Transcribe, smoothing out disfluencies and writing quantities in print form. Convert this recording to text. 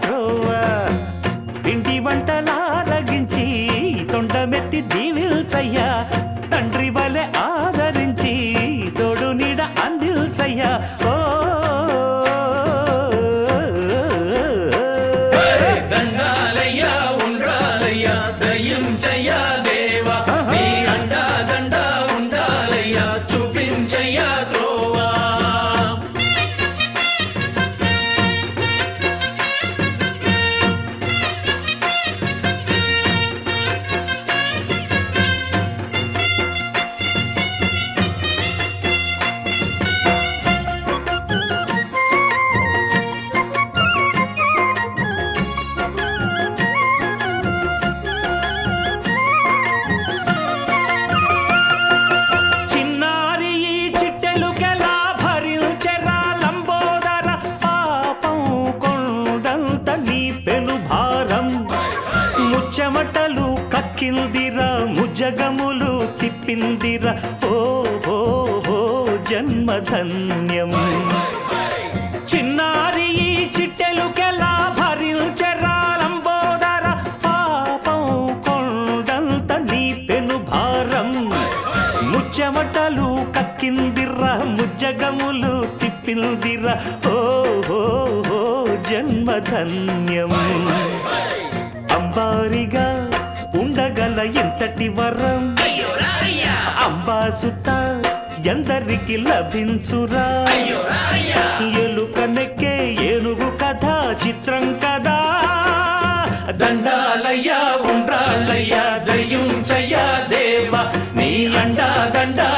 త్రోవ పిండి వంటలారగించి తొండమెత్తి దీవిల్చయ్యా తండ్రి వలె ఆదరించి తోడు నీడ అందిల్చయ్యా ఓ దండాలయ్యా ఉండాలయ్యా దయించయ్యా దేవా నీ అండా దండ ఉండాలయ్యా చూపించయ్యా త్రోవా చెమటలు కక్కిందిరా ముజగములు తిప్పిందిరా ఓ ఓ ఓ జన్మధన్యం చిన్నారి ఈ చిట్టెలుకెలా భరించెరా లంబోదర పాపం కొండంత నీ పెను భారం ముచ్చెమటలు కక్కిందిరా ముజ్జగములు తిప్పిందిరా ఓ ఓ ఓ జన్మధన్యం అంబారిగా ఉండగల ఎంతటి వరం అంబాసుత ఎందరికి లభించురా ఎలుక నెక్కే ఏనుగు కథ చిత్రం కదా దండాలయ్యా ఉండ్రాళ్ళయ్యా దయ్యుంచయ్యా దేవా నీ అండా దండా